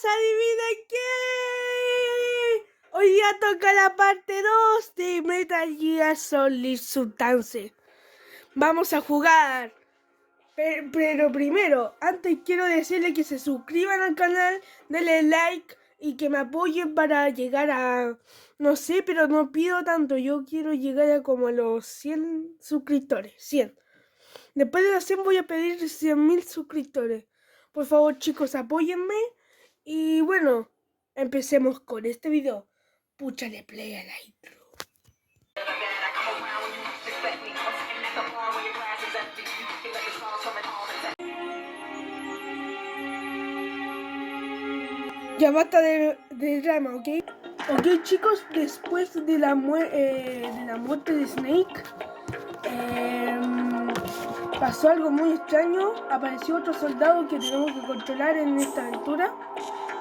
¿adivinen qué? Hoy día toca la parte 2 de Metal Gear Solid Substance. Vamos a jugar. Pero primero, antes quiero decirle que se suscriban al canal, denle like y que me apoyen para llegar a... No sé, pero no pido tanto. Yo quiero llegar a como a los 100 suscriptores. 100. Después de los 100 voy a pedir 100.000 suscriptores. Por favor, chicos, apóyenme. Y bueno, empecemos con este video. Púchale play a la intro. Ya basta de drama, ¿ok? Ok, chicos, después de la muerte de Snake, pasó algo muy extraño. Apareció otro soldado que tenemos que controlar en esta aventura.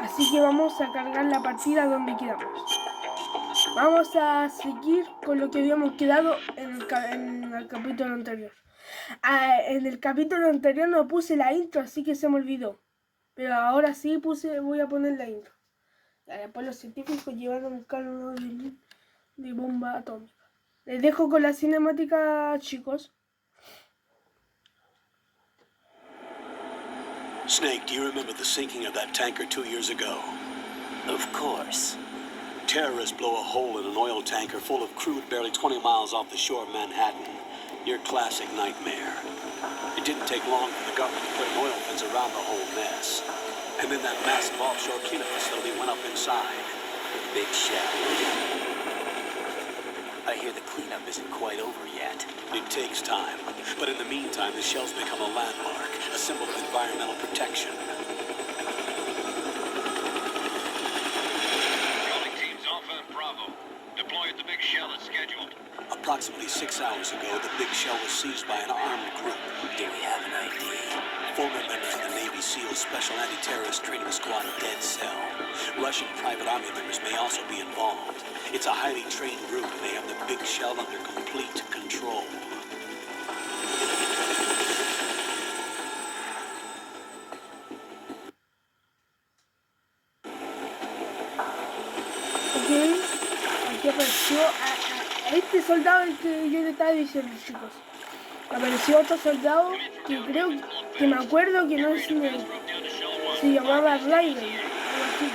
Así que vamos a cargar la partida donde quedamos. Vamos a seguir con lo que habíamos quedado en el capítulo anterior. En el capítulo anterior no puse la intro, así que se me olvidó. Pero ahora sí voy a poner la intro. Después los científicos llevaron un carro de bomba atómica. Les dejo con la cinemática, chicos. Snake, do you remember the sinking of that tanker 2 years ago? Of course. Terrorists blow a hole in an oil tanker full of crude barely 20 miles off the shore of Manhattan. Your classic nightmare. It didn't take long for the government to put an oil fence around the whole mess. And then that massive offshore cleanup facility went up inside. Big shell. I hear the cleanup isn't quite over yet. It takes time. But in the meantime, the shell's become a landmark, a symbol of environmental protection. Approximately 6 hours ago, the big shell was seized by an armed group. Do we have an ID? Former members of the Navy SEAL Special Anti-Terrorist Training Squad Dead Cell. Russian private army members may also be involved. It's a highly trained group and they have the big shell under complete control. Ok, aquí apareció a este soldado el que yo le estaba diciendo, chicos. Apareció otro soldado que creo que me acuerdo que no es Snake. Se llamaba Raiden, algo así.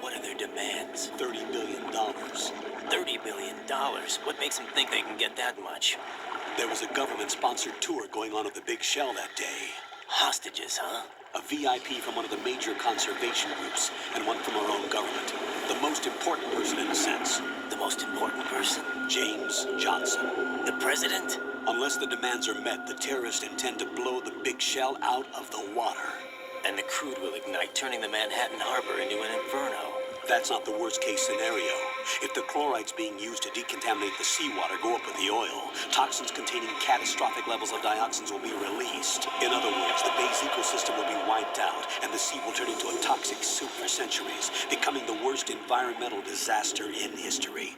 What are their demands? $30 billion. $30 billion? What makes them think they can get that much? There was a government-sponsored tour going on at the big shell that day. Hostages, huh? A VIP from one of the major conservation groups, and one from our own government. The most important person in a sense. The most important person? James Johnson. The president? Unless the demands are met, the terrorists intend to blow the big shell out of the water. And the crude will ignite, turning the Manhattan Harbor into an inferno. That's not the worst-case scenario. If the chlorides being used to decontaminate the seawater go up with the oil, toxins containing catastrophic levels of dioxins will be released. In other words, the bay's ecosystem will be wiped out, and the sea will turn into a toxic soup for centuries, becoming the worst environmental disaster in history.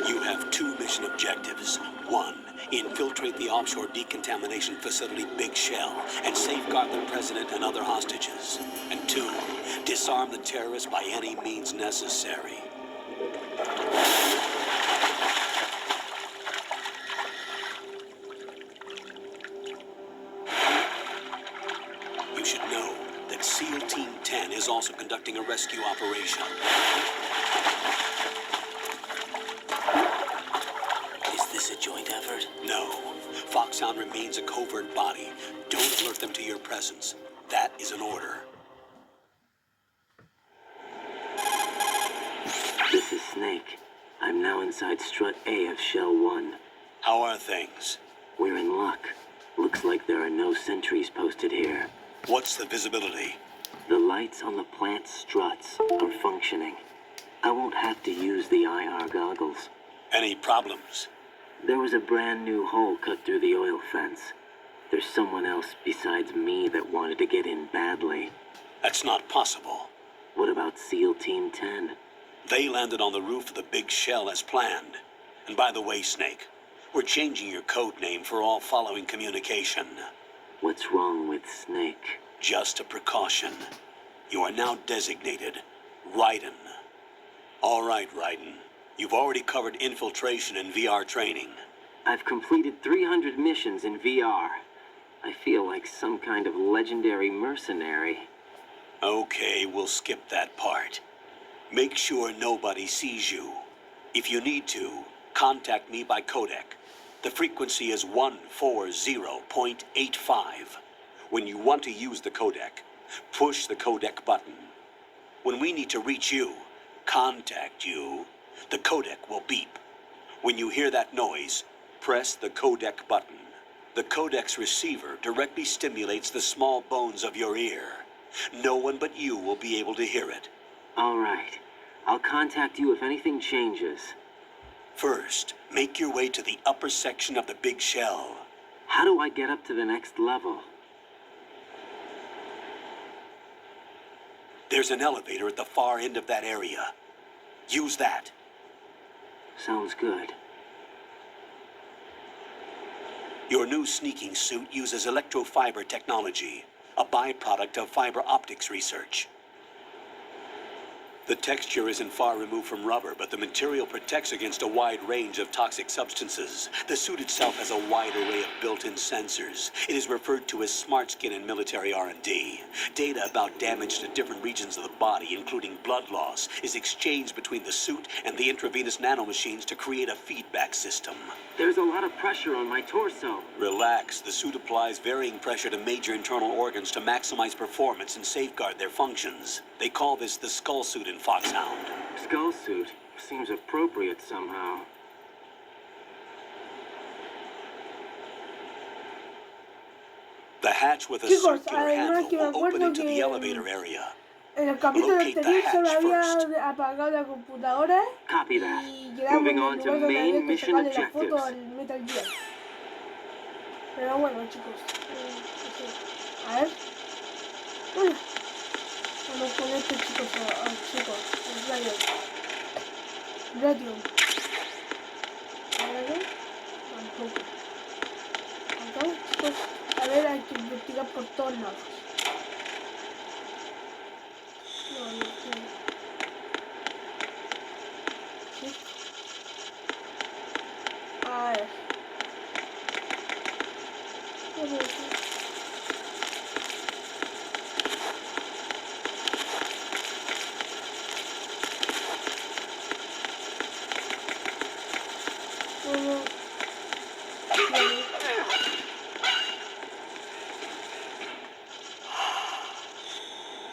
You have 2 mission objectives. 1, infiltrate the offshore decontamination facility Big Shell and safeguard the president and other hostages. And 2, disarm the terrorists by any means necessary. You should know that SEAL Team 10 is also conducting a rescue operation. A joint effort? No. Foxhound remains a covert body. Don't alert them to your presence. That is an order. This is Snake. I'm now inside Strut A of Shell 1. How are things? We're in luck. Looks like there are no sentries posted here. What's the visibility? The lights on the plant struts are functioning. I won't have to use the IR goggles. Any problems? There was a brand new hole cut through the oil fence. There's someone else besides me that wanted to get in badly. That's not possible. What about SEAL Team 10? They landed on the roof of the big shell as planned. And by the way, Snake, we're changing your code name for all following communication. What's wrong with Snake? Just a precaution. You are now designated Raiden. All right, Raiden. You've already covered infiltration and VR training. I've completed 300 missions in VR. I feel like some kind of legendary mercenary. Okay, we'll skip that part. Make sure nobody sees you. If you need to, contact me by codec. The frequency is 140.85. When you want to use the codec, push the codec button. When we need to reach you, contact you, the codec will beep. When you hear that noise, press the codec button. The codec's receiver directly stimulates the small bones of your ear. No one but you will be able to hear it. All right. I'll contact you if anything changes. First, make your way to the upper section of the big shell. How do I get up to the next level? There's an elevator at the far end of that area. Use that. Sounds good. Your new sneaking suit uses electrofiber technology, a byproduct of fiber optics research. The texture isn't far removed from rubber, but the material protects against a wide range of toxic substances. The suit itself has a wide array of built-in sensors. It is referred to as smart skin in military R&D. Data about damage to different regions of the body, including blood loss, is exchanged between the suit and the intravenous nanomachines to create a feedback system. There's a lot of pressure on my torso. Relax. The suit applies varying pressure to major internal organs to maximize performance and safeguard their functions. They call this the skull suit in Foxhound. Skull suit seems appropriate somehow. The hatch with a Chicos, circular además handle que me will open acuerdo into the que elevator area. en el capítulo Locate the anterior solo hatch había first. apagado la computadora Copy that. y llegamos Moving al on to lugar donde había main que mission sacarle la foto objectives. al Metal Gear. Pero bueno, chicos. A ver. Bueno, vamos con este, chicos. Chicos, el radio. Radio. ¿Ahora qué? Tampoco. Acá, chicos. A ver, hay que investigar por todos lados. No, no, no. ¿Sí? A ver.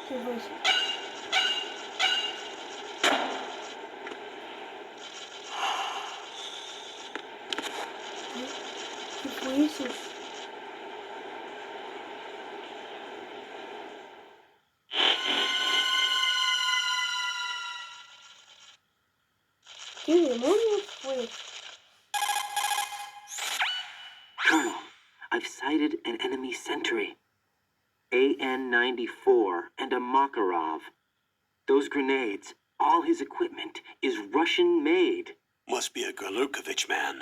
¿Qué fue eso? ¿Qué fue eso? ¿Qué demonios fue? Colonel, I've sighted an enemy sentry. AN-94 and a Makarov. Those grenades, all his equipment, is Russian-made. Must be a Gorlukovich man.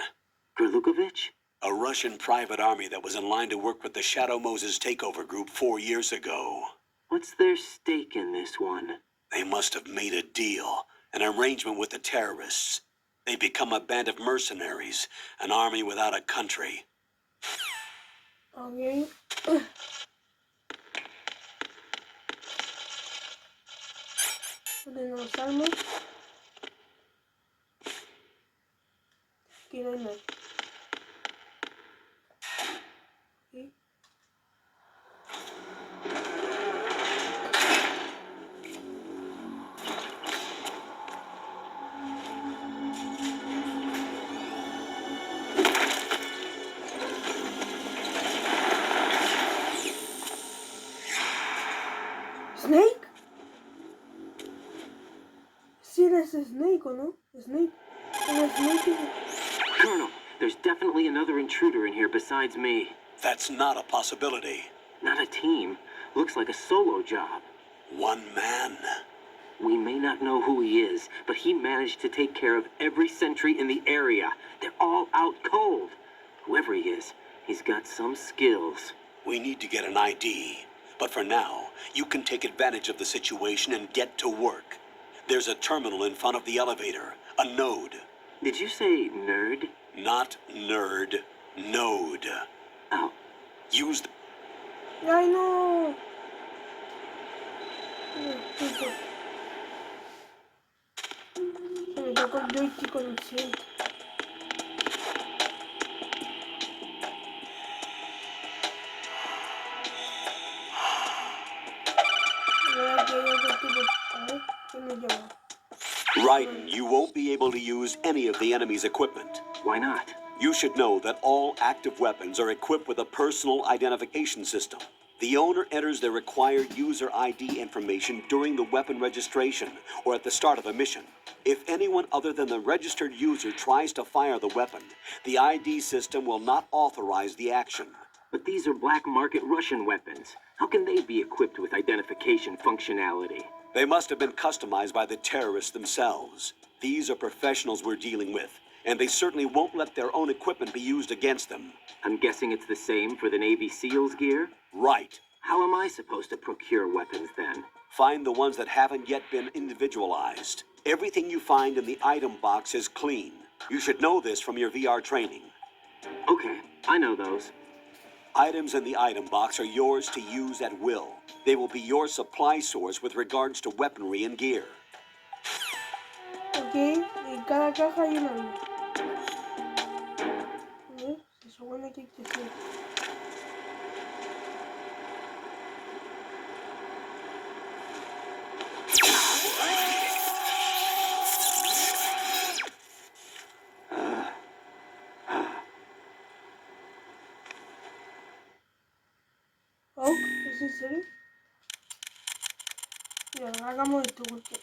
Gorlukovich? A Russian private army that was in line to work with the Shadow Moses takeover group 4 years ago. What's their stake in this one? They must have made a deal, an arrangement with the terrorists. They've become a band of mercenaries, an army without a country. Okay. Tenemos armas. Aquí no hay nada. Aquí. ¿Snake? Sí, eres Snake, ¿o no? Snake. Era Snake. Colonel, There's definitely another intruder in here besides me. That's not a possibility. Not a team. Looks like a solo job. One man. We may not know who he is, but he managed to take care of every sentry in the area. They're all out cold. Whoever he is, he's got some skills. We need to get an ID. But for now, you can take advantage of the situation and get to work. There's a terminal in front of the elevator. A node. Did you say nerd? Not nerd. Node. Oh, Use the... Ay, no. Se me tocó el joystick con el siento. Ahora que hay otro tipo. A ver, ¿quién me llama? Raiden, you won't be able to use any of the enemy's equipment. why not? You should know that all active weapons are equipped with a personal identification system. The owner enters their required user ID information during the weapon registration or at the start of a mission. If anyone other than the registered user tries to fire the weapon, the ID system will not authorize the action. But these are black market Russian weapons. How can they be equipped with identification functionality? They must have been customized by the terrorists themselves. These are professionals we're dealing with, and they certainly won't let their own equipment be used against them. I'm guessing it's the same for the Navy SEALs gear? Right. How am I supposed to procure weapons then? Find the ones that haven't yet been individualized. Everything you find in the item box is clean. You should know this from your VR training. Okay, I know those. Items in the item box are yours to use at will. They will be your supply source with regards to weaponry and gear. Ok, en cada caja hay una luz. A ver, se supone que hay que hacer. Oh, ¿es en serio? Ya, hagamos esto porque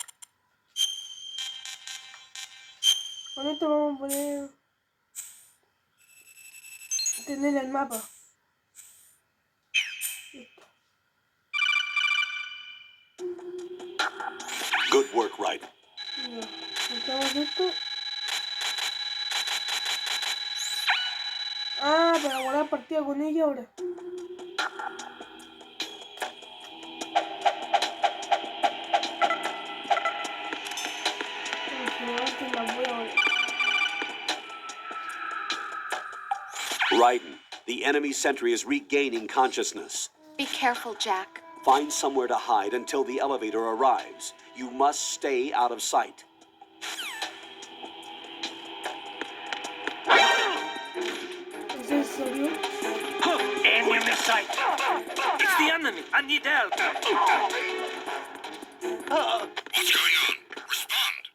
con esto vamos a poder tener el mapa. Listo. Good work, Raiden. Ya, sacamos esto. Ah, para guardar partida con ella ahora. Antes la voy a guardar. Raiden, the enemy sentry is regaining consciousness. Be careful, Jack. Find somewhere to hide until the elevator arrives. You must stay out of sight. ¿Es en serio? Enemy in sight. It's the enemy. I need help. What's going on? Respond.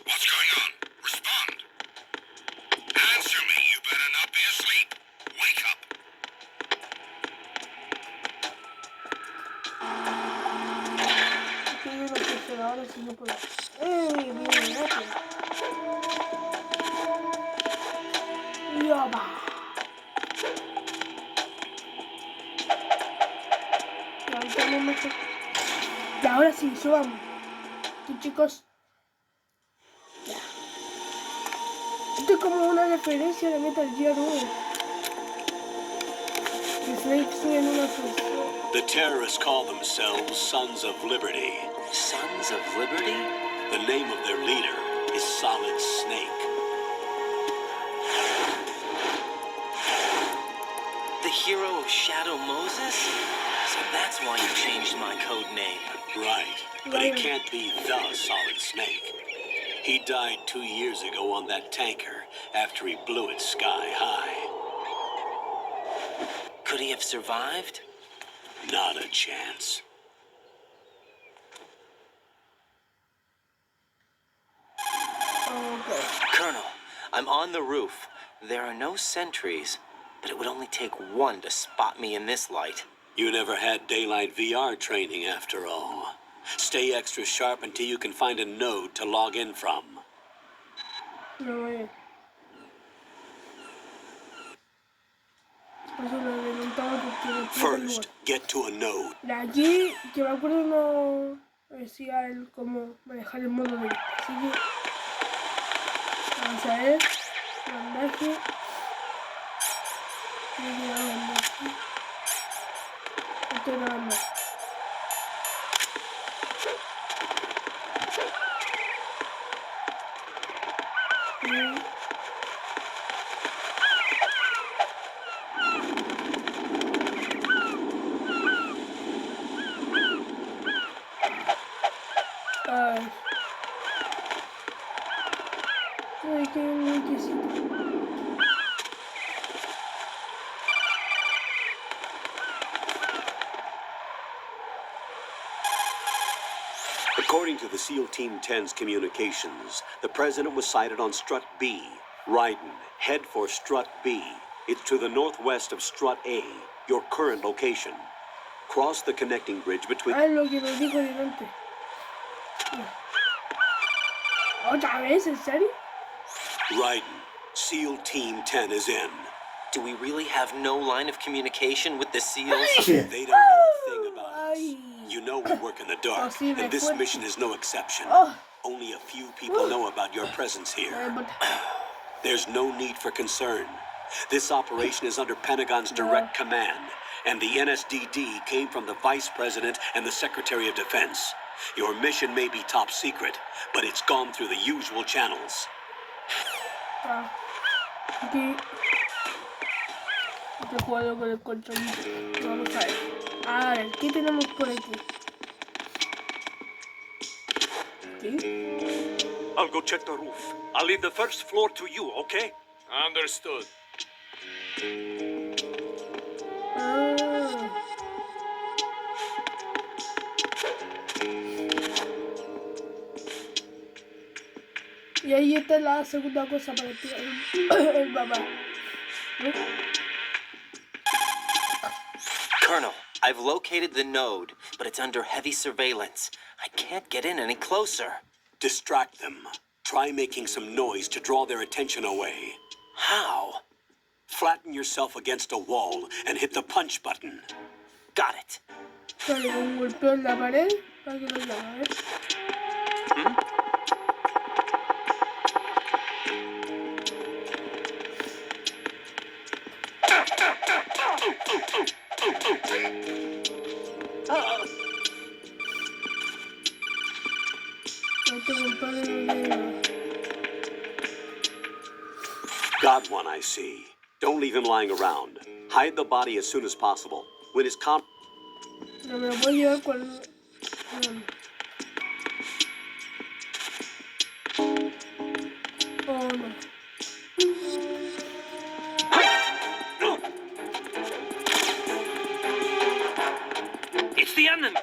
What's going on? Respond. Answer me. You better not be asleep. Wake up. Que yo no sé hacer ahora si no puedo. ¡Ey! Bien, rápido. ¡Yoba! Levantamos. Y ahora sí, subamos. Y chicos. Ya. Esto es como una referencia de Metal Gear 1. Que Snake sube en una posición. The terrorists call themselves Sons of Liberty. Sons of Liberty? The name of their leader is Solid Snake. The hero of Shadow Moses? So that's why you changed my code name. Right, but he can't be the Solid Snake. He died 2 years ago on that tanker after he blew it sky high. Could he have survived? Not a chance. Okay. Colonel, I'm on the roof. There are no sentries, but it would only take one to spot me in this light. You never had daylight VR training after all. Stay extra sharp until you can find a node to log in from. No, Por eso lo adelantaba porque me explica el lugar. First, get to a node. De aquí, que me acuerdo no decía él cómo manejar el modo de así que vamos a ver. Bandaje. Estoy grabando. Ay. Ay, qué muchísimo. According to the SEAL Team 10's communications, the president was sighted on Strut B. Raiden, head for Strut B. It's to the northwest of Strut A, your current location. Cross the connecting bridge between... Ah, lo que nos dijo delante. ¿Otra vez? ¿En serio? Raiden, SEAL Team 10 is in. Do we really have no line of communication with the SEALs? They don't know a thing about us. Ay. You know we work in the dark, sí, and this recuerdo. mission is no exception. Oh. Only a few people know about your presence here. But There's no need for concern. This operation is under Pentagon's direct command, and the NSDD came from the Vice President and the Secretary of Defense. Your mission may be top secret, but it's gone through the usual channels. aquí este juego con el controlito. Vamos a ver. A ver, ¿qué tenemos por aquí? ¿Qué? I'll go check the roof. I'll leave the first floor to you, okay? Understood. Ah. Y ahí está la segunda cosa para tirar el papá. ¿No? Colonel, I've located the node, but it's under heavy surveillance. I can't get in any closer. Distract them. Try making some noise to draw their attention away. How? Flatten yourself against a wall and hit the punch button. Got it. Dale un golpeo en la pared para que lo llame, ¿eh? No te compares de... Got one, I see. Don't leave him lying around. Hide the body as soon as possible. When his No me lo puedo llevar cuando... Oh, no. It's the enemy!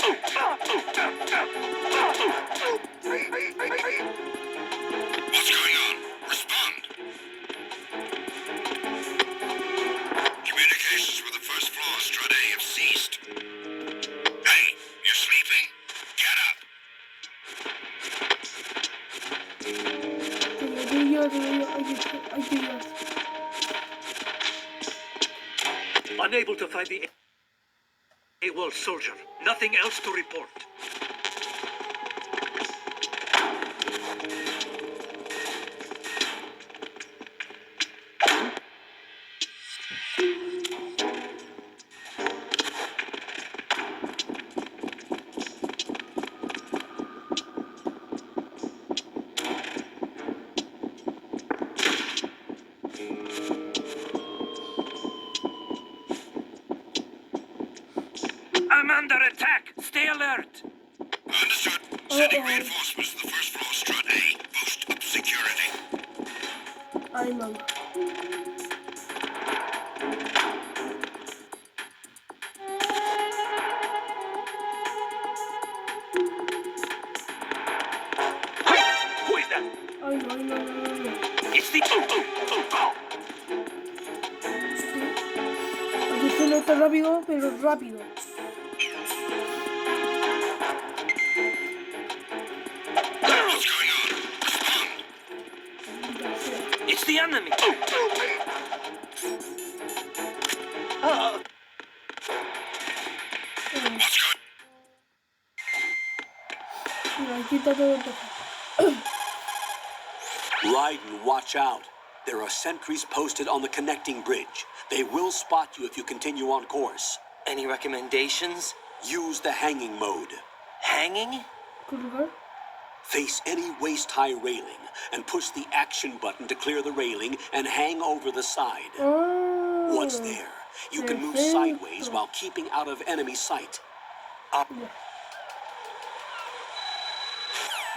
What's going on? Respond. Communications with the first floor, Strut A, have ceased. Hey, you're sleeping? Get up. Unable to find the AWOL soldier. Nothing else to report. I'm under attack! Stay alert! Understood. Sending reinforcements to the first floor, Strut A. Boost up security. Ay, mamá. Who is that? Ay, no, no, no, no, no. It's the... Aquí se nota rápido, pero rápido. What's going on? Respond. It's the enemy! What's going Mira, aquí está todo perfecto. Raiden, watch out. There are sentries posted on the connecting bridge. They will spot you if you continue on course. Any recommendations? Use the hanging mode. Hanging? Colgar. Face any waist-high railing and push the action button to clear the railing and hang over the side. Oh. Once there, you can move Perfecto. sideways while keeping out of enemy sight. Up.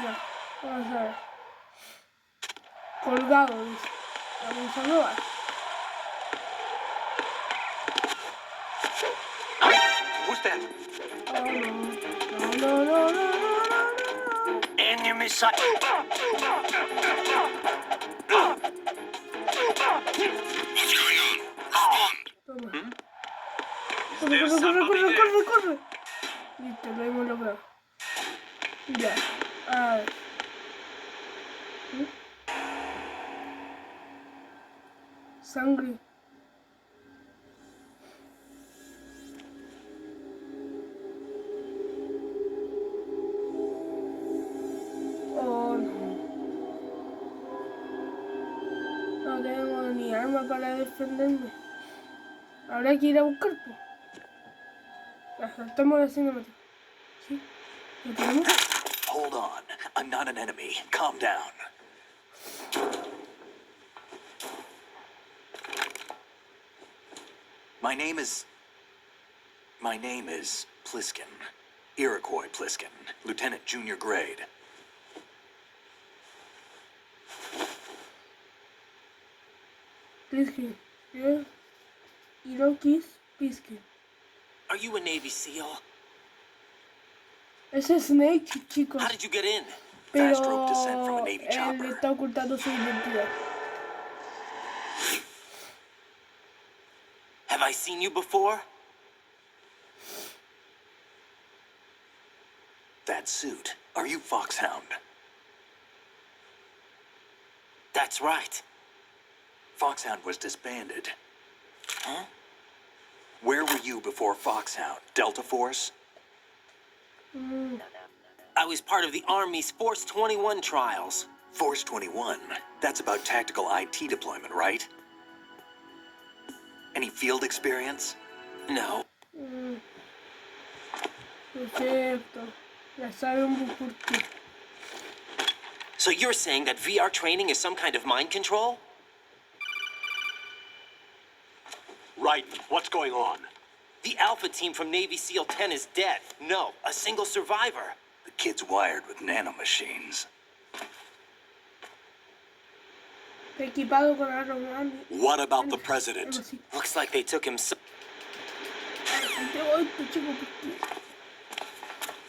Ya, vamos a ver. Colgado, dice. Vamos a probar. Who's that? Oh, no. No, no, no, no, no, no. Enemy sight. What's going on? Respond. Toma. Is Corre, there corre, somebody corre, there? corre, corre. Listo, lo hemos logrado. Ya. A ver. Sangre. Oh, no. No tengo ni arma para defenderme. Habrá que ir a buscar, pues. Ya, saltamos la cinemática. ¿Sí? ¿Lo tenemos? Hold on. I'm not an enemy. Calm down. My name is Pliskin. Iroquois Pliskin. Lieutenant Junior Grade. Piskin. Yeah. Irokis Piskin. Are you a Navy SEAL? Ese es Snake, chicos. How did you get in? Fast rope descent from Pero a Navy él chopper. está ocultando su identidad. Have I seen you before? That suit. Are you Foxhound? That's right. Foxhound was disbanded. Huh? Where were you before Foxhound? Delta Force? I was part of the Army's Force 21 trials. Force 21. That's about tactical IT deployment, right? Any field experience? No. Perfecto. Ya sabemos por qué. So you're saying that VR training is some kind of mind control? Raiden, what's going on? The Alpha team from Navy SEAL 10 is dead. No, a single survivor. The kid's wired with nanomachines. Está equipado con armas grandes. What about the Algo president? así. Looks like they took him. Santiago, esto, chico, porque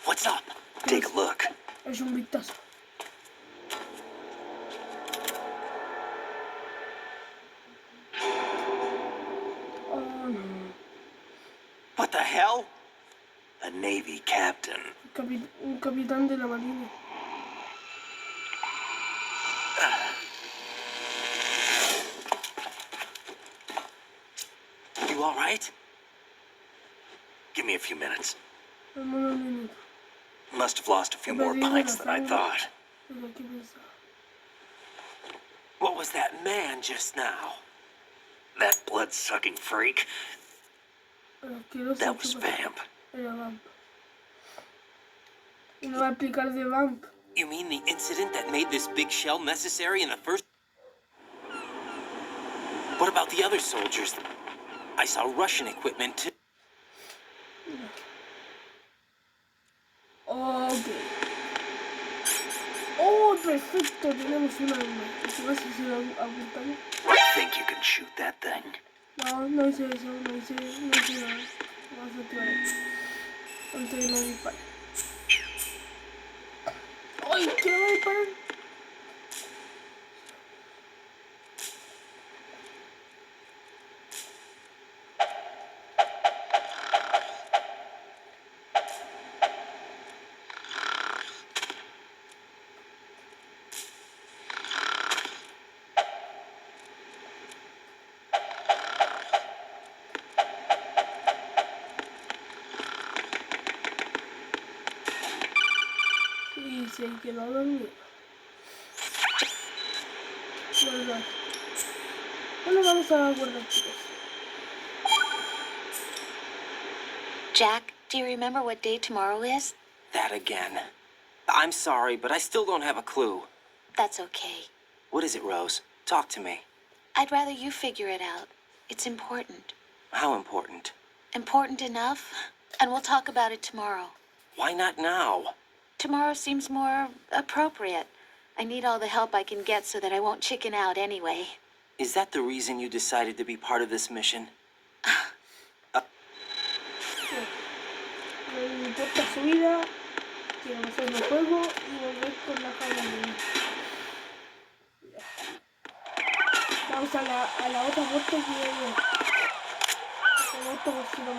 What's up? Take a look. es un vistazo. Oh, no. What the hell? A Navy captain. Un capitán de la marina. You all right? Give me a few minutes. Dame unos minutos. Must have lost a few more Perdido pints la than I sangre. thought. Pero qué pensaba. What was that man just now? That blood-sucking freak. El asqueroso That was chupa- Vamp. Era Vamp. Y no va a explicar de Vamp. You mean the incident that made this big shell necessary in the first? What about the other soldiers? I saw Russian equipment too. Ok. Oh, perfecto. Tenemos un arma. ¿Qué pasa si lo apuntamos? Think you can shoot that thing? No, no hice eso. No hice nada. Vamos a activar esto. Antes de no disparar. ¡Ay! ¿Qué le va a disparar? se quedó dormido. Guardar. Bueno, vamos a guardar, chicos. Jack, do you remember what day tomorrow is? That again. I'm sorry, but I still don't have a clue. That's okay. What is it, Rose? Talk to me. I'd rather you figure it out. It's important. How important? Important enough? And we'll talk about it tomorrow. Why not now? Tomorrow seems more appropriate. I need all the help I can get so that I won't chicken out anyway. Is that the reason you decided to be part of this mission? No me importa su vida. Quiero pasar el juego y volver con la familia. Vamos a la otra puerta que viene. Esta puerta por si no.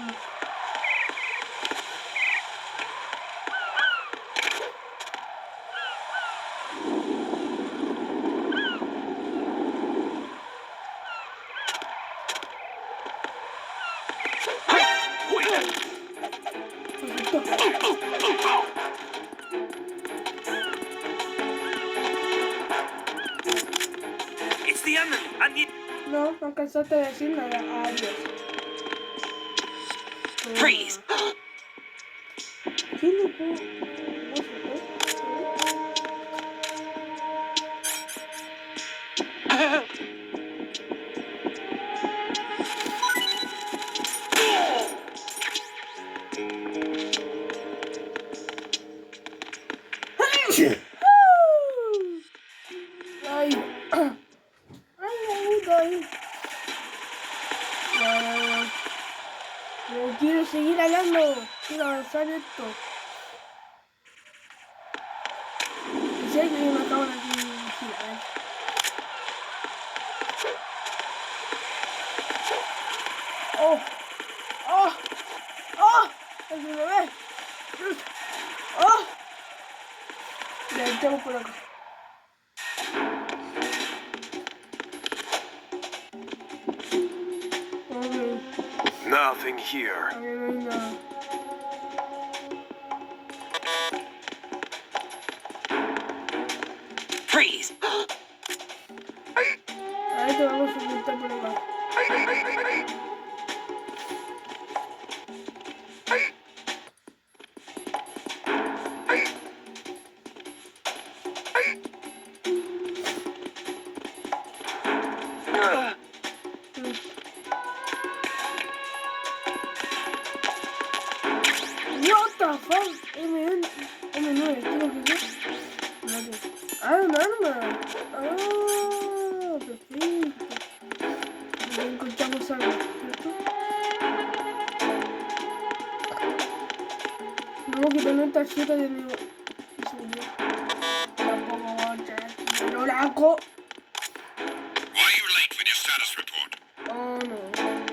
It's the enemy. I need. No, no alcanzaste a decir nada. Adiós. Freeze! ¿Quién le pudo? No sé, Ay, ay, ay. No quiero seguir hablando. Quiero avanzar esto. En serio, yo me acabo de girar. Oh, oh, oh. Es un bebé. Oh. Ya entramos por acá. Nothing here. A ver, no hay nada. Freeze! Ahí te vamos a ocultar por acá. What the fuck? M9, creo que es. Ah, un arma. Ah, perfecto. Ya encontramos algo, ¿cierto? Tengo que tener tarjeta de mi seguridad. Tampoco voy a traer el oraco. Why are you late with your status report? Oh, no.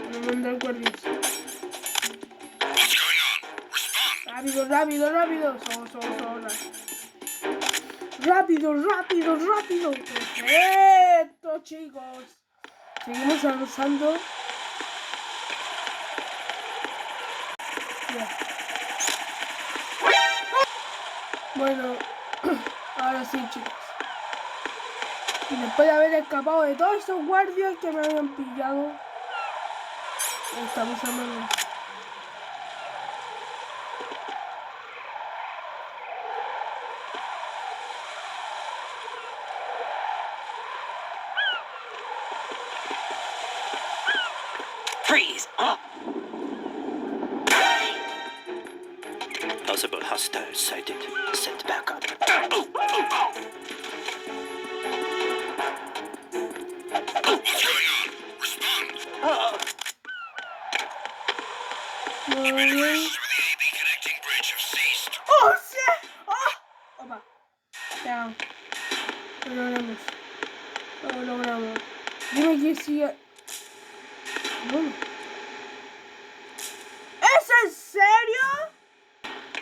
Me mandé al guardia. What's going on? Respond. Rápido, rápido, rápido. Sola. Rápido, rápido, rápido. Perfecto, chicos. Seguimos avanzando. Ya. Bueno, ahora sí, chicos. Y después de haber escapado de todos esos guardias que me habían pillado, estamos andando. Freeze! Possible hostiles sighted. Set back up. What's going on? Respond. Communications with the AB connecting bridge have ceased. ¡Oh, sí! ¡Oh! Opa. Ya. Lo logramos. Lo logramos. Dime que sí. Bueno. ¿Es en serio?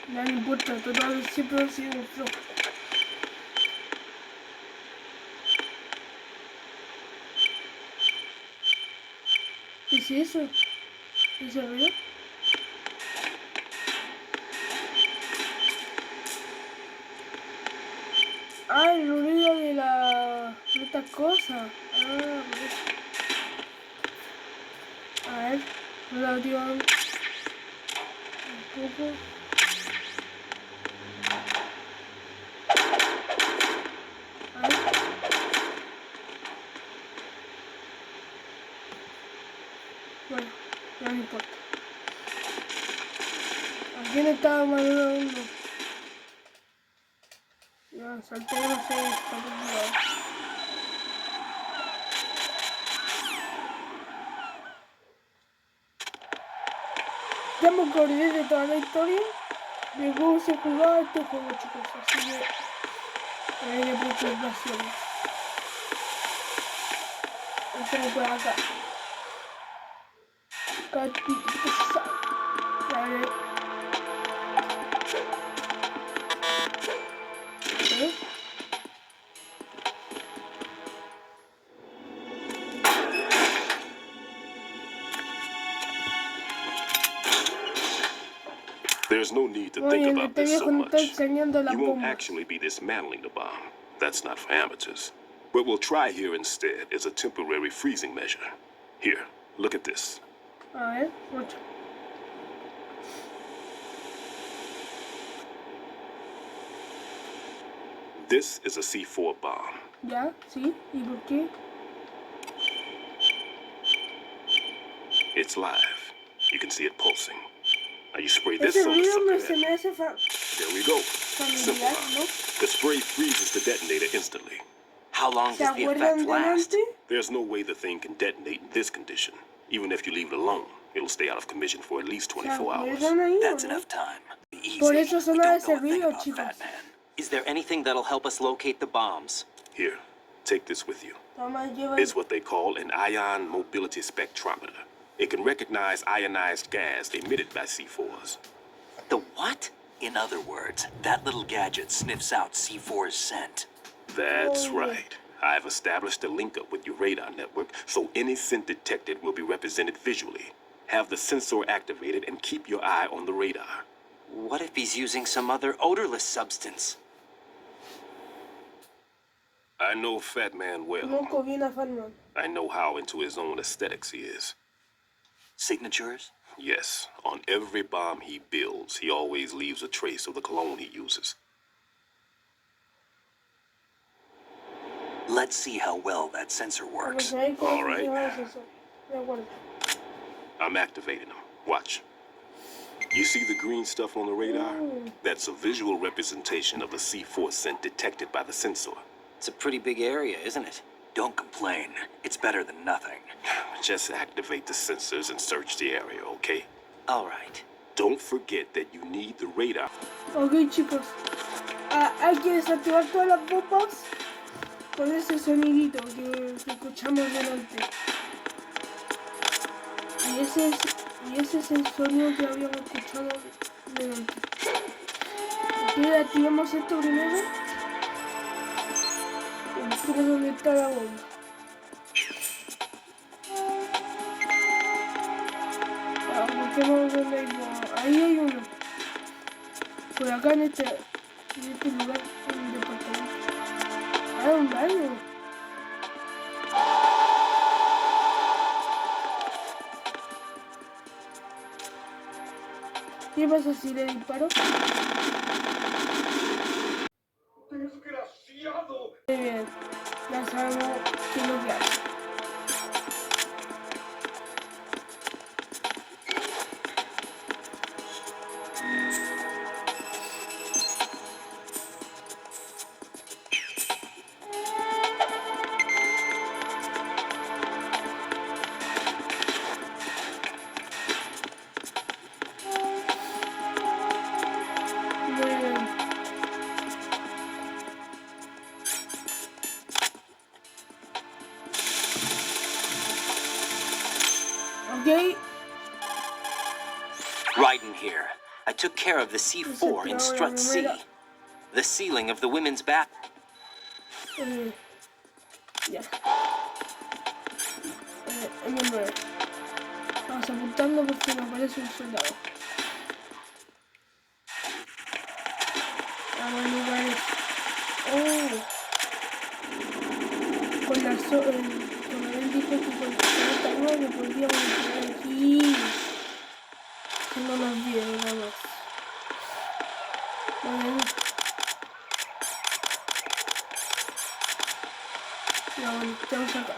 No me importa, total, siempre ha sido un flojo. ¿Qué es eso? ¿Es el río? Ah, el ruido de estas cosas. Ah, por eso. A ver, lo activan un poco. A ver. Bueno, no me importa. ¿A quién estaba mandando? Ya, salté, no sé, está complicado. Ya me acordé de toda la historia de cómo se jugaba este juego, chicos, así que no hay de preocupaciones. Entonces por acá. Vale. ¿Eh? There's no need to Muy think bien, about este this so viejo nos está much. enseñando las You won't bombas. actually be dismantling the bomb. That's not for amateurs. What we'll try here instead is a temporary freezing measure. Here, look at this. A ver, mucho. This is a C4 bomb. Ya, sí, ¿y por qué? It's live. You can see it pulsing. Now you spray this Ese on the ruido sucker se me head. hace There we go. Simple, familiar, huh? ¿no? The spray freezes the detonator instantly. How long ¿Se does the acuerdan effect de last? antes? There's no way the thing can detonate in this condition. Even if you leave it alone, it'll stay out of commission for at least ¿Se 24 hours. acuerdan ahí o That's no? enough time. Easy. Por eso We sonaba don't ese know a thing ruido, about chicos. Fat Man. Is there anything that'll help us locate the bombs? Here, take this with you. Toma, lleva. It's what they call an ion mobility spectrometer. It can recognize ionized gas emitted by C4s. The what? In other words, that little gadget sniffs out C4's scent. That's Oh, yeah. right. I've established a link up with your radar network, so any scent detected will be represented visually. Have the sensor activated and keep your eye on the radar. What if he's using some other odorless substance? I know Fat Man well. Conozco bien a Fatman. I know how into his own aesthetics he is. Signatures? Yes, on every bomb he builds, he always leaves a trace of the cologne he uses. Let's see how well that sensor Vamos works. a ver cómo All right. funciona eso. De acuerdo. I'm activating them. Watch. You see the green stuff on the radar? That's a visual representation of the C4 scent detected by the sensor. It's a pretty big area, isn't it? Don't complain. It's better than nothing. Just activate the sensors and search the area, okay? All right. Don't forget that you need the radar. Ok, chicos. Hay que desactivar todas las bombas con ese sonidito que escuchamos delante. Y ese es el sonido que habíamos escuchado delante. Ok, activamos esto primero. Mira dónde está la bomba. Busquemos donde hay bomba. Ahí hay uno. Por acá en este lugar, en el departamento. Ah, un baño. ¿Qué pasa si le disparo? Muy bien, ya sabemos qué es lo que hace. Muy bien. Ok, Right in here. I took care of the C4 in strut C. The ceiling of the women's bath. ya. M9. Vamos apuntando porque me aparece un soldado. Vamos a lugares. Oh. Con la como él dijo que con la solita no podríamos entrar aquí. Que no nos vieron nada más. Bueno. Ya, bueno, estamos acá.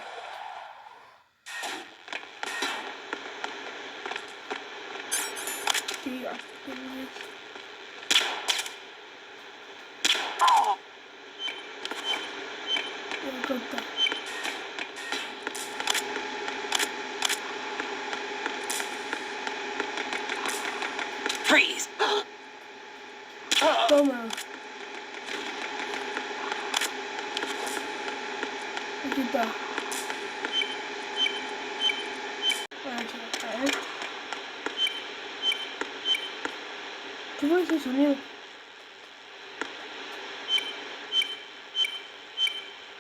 Sí, ya. Acá está. Freeze! Toma. Aquí está. Bueno, chicos, a ver. ¿Qué fue ese sonido?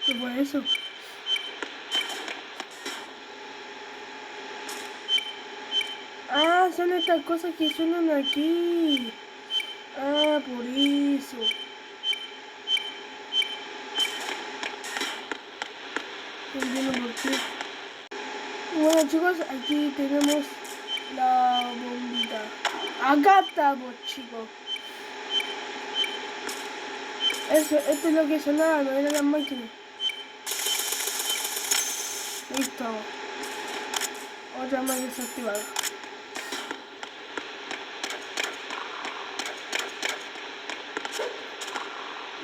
¿Qué fue eso? Ah, son estas cosas que suenan aquí. Ah, por eso. No entiendo por qué. Bueno, chicos, aquí tenemos la bombita. Acá estamos, chicos. Esto es lo que sonaba, no eran las máquinas. Listo. Otra más desactivada.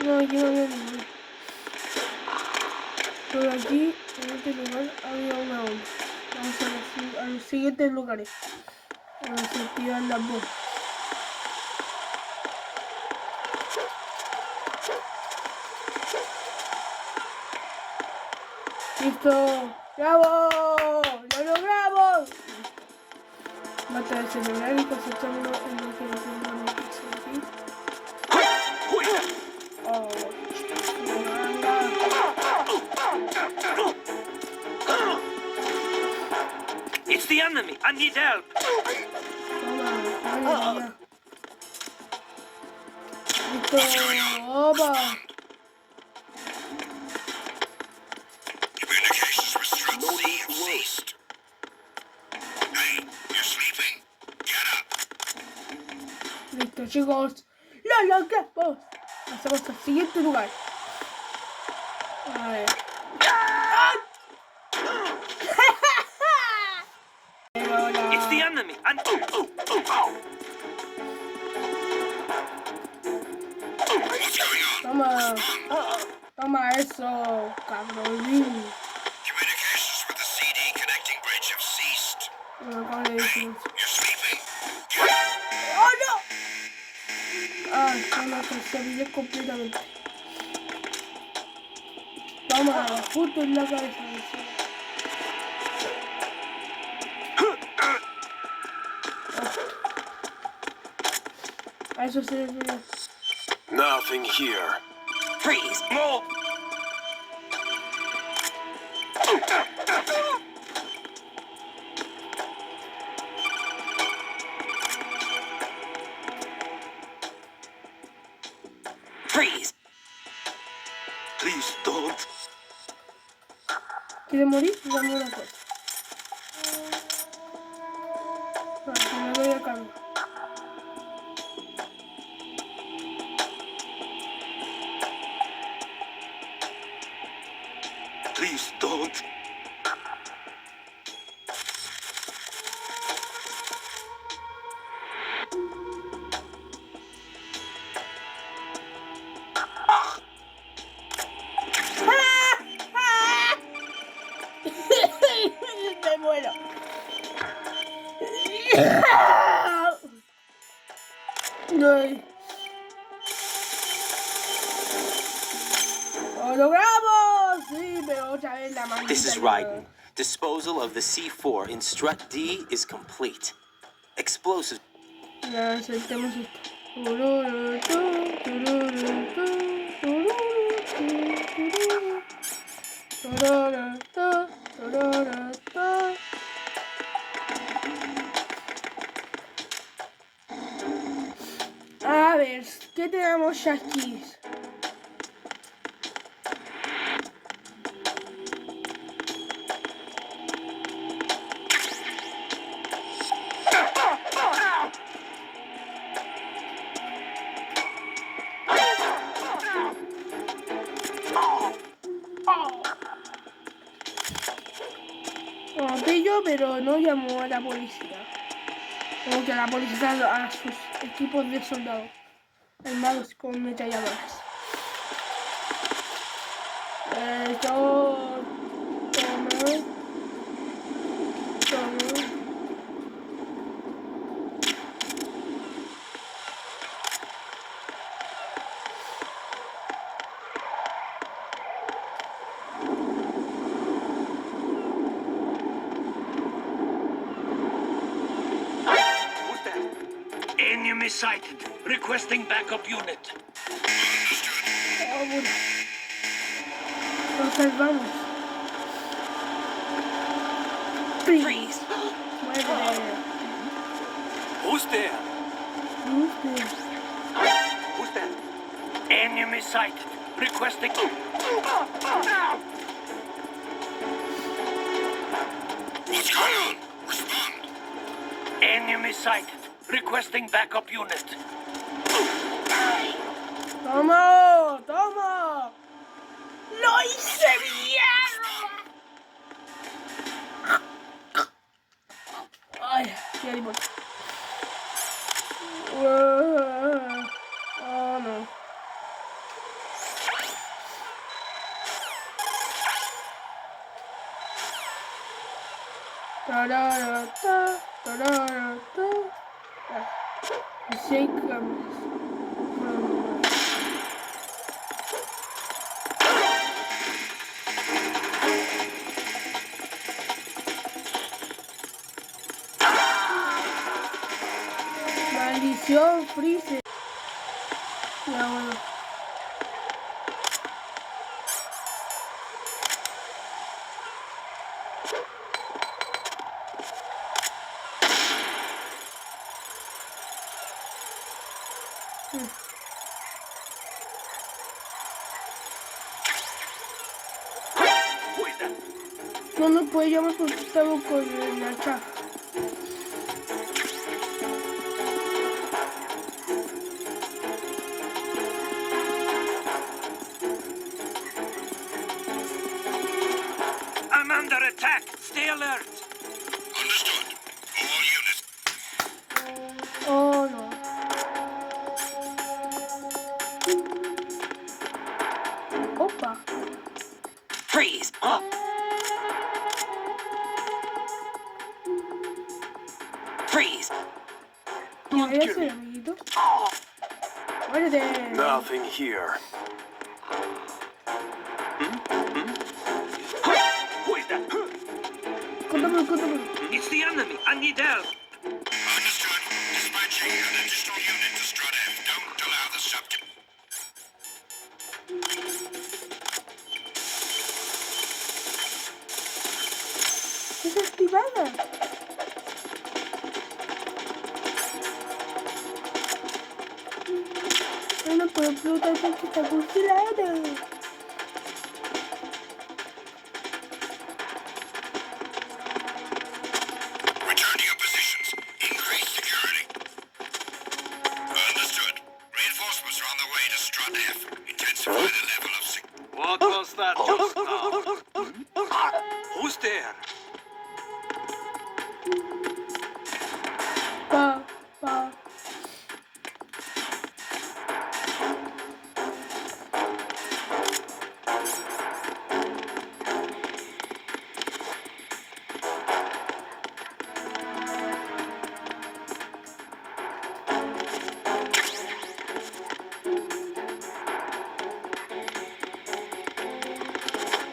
No, aquí no había ninguna. Pero aquí, en este lugar, había una bomba. Vamos a los siguientes lugares. Vamos a activar las bombas. ¡Listo! ¡Bravo! ¡Lo logramos! Mata el celular y cosecharlo en lo que nos mandamos aquí. Oh, It's the enemy! I need help! toma, ya. Listo, opa. Communications with Threat C have ceased. Hey, you're sleeping? Get up. Listo, chicos. ¡Lo logramos! Pasamos al siguiente lugar. A ver. It's the enemy! And What's going on? Toma. Toma eso, cabrón. Communications with the CD connecting bridge have ceased. Bueno, acá le Hey, decimos. you're sleeping? Get up. ¡Oh, no! Ah, no me olvidé completamente. Toma, justo en la cabeza. A eso se refiere. Nothing here. freeze! More! Freeze! Please don't. ¿Quiere morir? Dame una cosa. Para que me doy a cambio. Please don't. Me muero. Ay. ¡Lo logramos! Sí, pero otra vez la maldita. This is Raiden. Disposal of the C4 in Strut D is complete. Explosive. Ya sentemos esto. A ver, ¿qué tenemos aquí? pero no llamó a la policía. Como que la policía a sus equipos de soldados armados con metralladoras. Toma. Enemy sighted. Requesting backup unit. Bueno. Nos salvamos. Freeze. Muerde. Who's there? Muerde. Who's there? Enemy sighted. Requesting. What's going on? Respond. Enemy sighted. Requesting backup unit. ¡Toma! ¡Toma! ¡Lo hice bien! ¡Ay! ¡Qué limón! ¡Oh, no! Tararata, tararata. Shake cameras. Maldición, Freeze. Ya bueno. Who is that? No nos puede llamar porque estamos con el hacha. I'm under attack. Stay alert. Understood. All units. Oh no. Opa. Freeze. Huh? Freeze. ¿Qué hacer, amiguito? Muérete. Nothing here. Who is that? Cuéntame, cuéntame. It's the enemy. I need help. Understood. Dispatching an additional unit to Strut F. Don't allow the subject. Desactivada. No puedo explotar porque está congelada. Return to your positions. Increase security. Understood. Reinforcements are on the way to Strut F. Intensify the level of security. What was that just now? Who's there? Pa, pa.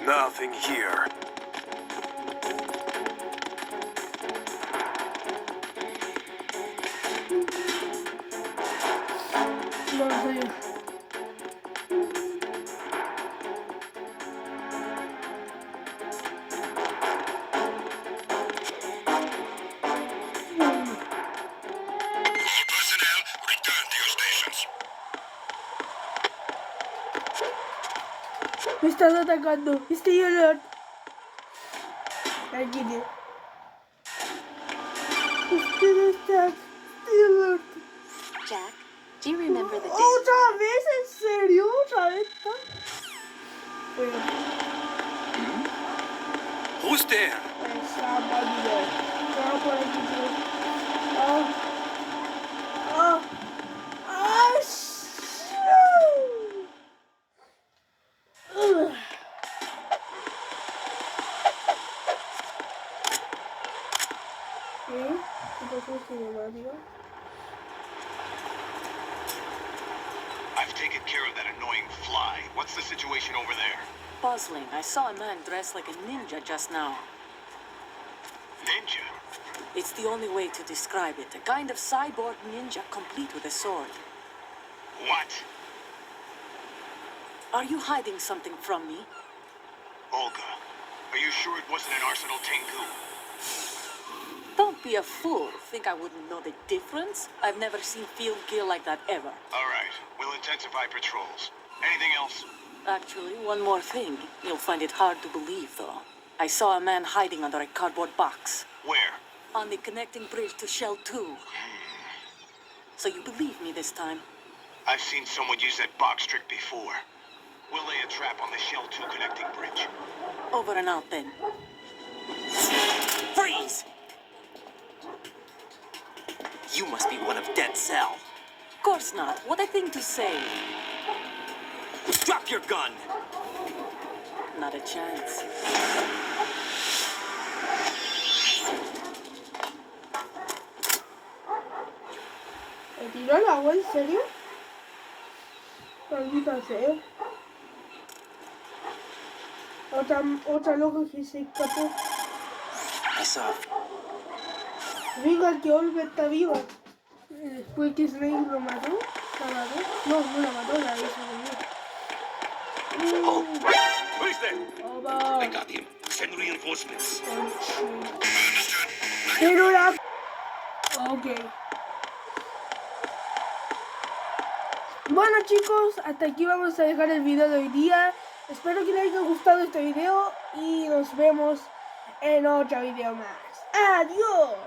Nothing here. No sé. All personnel, return to your stations. Me están atacando. Estoy alert. Tranquilo. Estoy alert. Jack, do you remember the day? ¿Otra vez? ¿En serio? ¿Otra vez? Who's there? Desactivando. No, por aquí. Oh. Oh. Oh. ¿Qué? ¿Qué pasó cinemático? I've taken care of that annoying fly. What's the situation over there? Puzzling. I saw a man dressed like a ninja just now. Ninja? It's the only way to describe it. A kind of cyborg ninja complete with a sword. What? Are you hiding something from me? Olga, are you sure it wasn't an Arsenal Tengu? Don't be a fool. Think I wouldn't know the difference? I've never seen field gear like that ever. All right, we'll intensify patrols. Anything else? Actually, one more thing. You'll find it hard to believe, though. I saw a man hiding under a cardboard box. Where? On the connecting bridge to Shell 2. So you believe me this time? I've seen someone use that box trick before. We'll lay a trap on the Shell 2 connecting bridge. Over and out, then. Freeze! You must be one of Dead Cell. Of course not. What a thing to say. Drop your gun! Not a chance. ¿Me tiró al agua? ¿En serio? Maldita sea. Otra loca que se escapó. I saw. Venga, que Olga está viva. Después que Snake lo mató. ¿La mató? No, no la mató, la hizo conmigo. Oh, who's there? Oba. I got him. Send reinforcements. Pero la... Ok. Bueno chicos, hasta aquí vamos a dejar el video de hoy día. Espero que les haya gustado este video y nos vemos en otro video más. ¡Adiós!